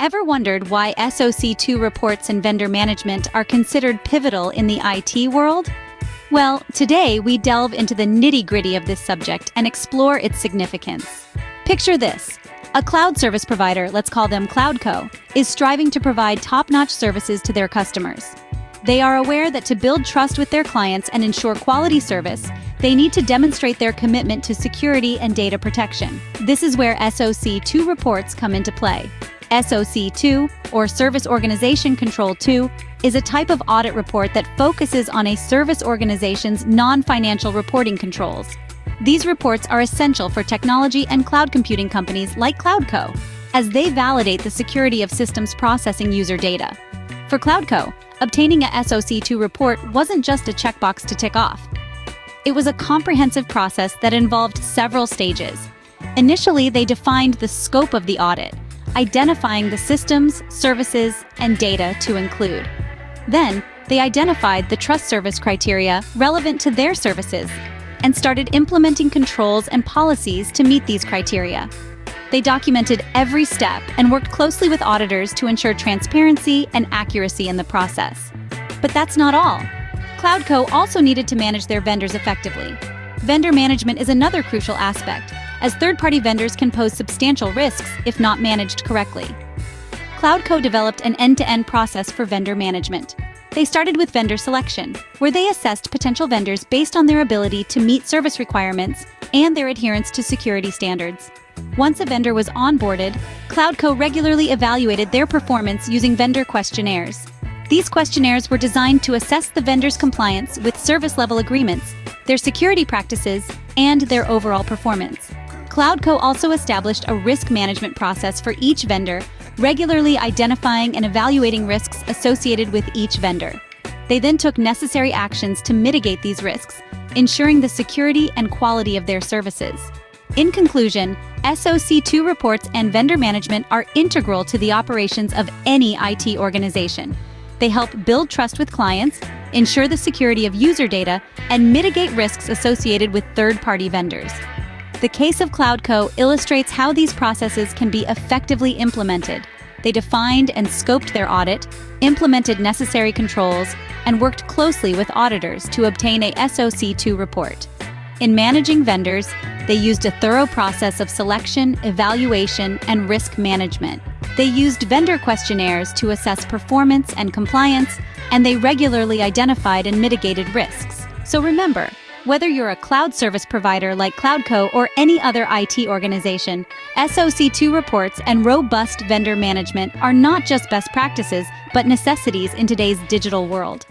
Ever wondered why SOC 2 reports and vendor management are considered pivotal in the IT world? Well, today we delve into the nitty-gritty of this subject and explore its significance. Picture this. A cloud service provider, let's call them CloudCo, is striving to provide top-notch services to their customers. They are aware that to build trust with their clients and ensure quality service, they need to demonstrate their commitment to security and data protection. This is where SOC 2 reports come into play. SOC 2, or Service Organization Control 2, is a type of audit report that focuses on a service organization's non-financial reporting controls. These reports are essential for technology and cloud computing companies like CloudCo, as they validate the security of systems processing user data. For CloudCo, obtaining a SOC 2 report wasn't just a checkbox to tick off. It was a comprehensive process that involved several stages. Initially, they defined the scope of the audit, identifying the systems, services, and data to include. Then, they identified the trust service criteria relevant to their services and started implementing controls and policies to meet these criteria. They documented every step and worked closely with auditors to ensure transparency and accuracy in the process. But that's not all. CloudCo also needed to manage their vendors effectively. Vendor management is another crucial aspect, as third-party vendors can pose substantial risks if not managed correctly. CloudCo developed an end-to-end process for vendor management. They started with vendor selection, where they assessed potential vendors based on their ability to meet service requirements and their adherence to security standards. Once a vendor was onboarded, CloudCo regularly evaluated their performance using vendor questionnaires. These questionnaires were designed to assess the vendor's compliance with service-level agreements, their security practices, and their overall performance. CloudCo also established a risk management process for each vendor, regularly identifying and evaluating risks associated with each vendor. They then took necessary actions to mitigate these risks, ensuring the security and quality of their services. In conclusion, SOC 2 reports and vendor management are integral to the operations of any IT organization. They help build trust with clients, ensure the security of user data, and mitigate risks associated with third-party vendors. The case of CloudCo illustrates how these processes can be effectively implemented. They defined and scoped their audit, implemented necessary controls, and worked closely with auditors to obtain a SOC 2 report. In managing vendors, they used a thorough process of selection, evaluation, and risk management. They used vendor questionnaires to assess performance and compliance, and they regularly identified and mitigated risks. So remember, whether you're a cloud service provider like CloudCo or any other IT organization, SOC 2 reports and robust vendor management are not just best practices, but necessities in today's digital world.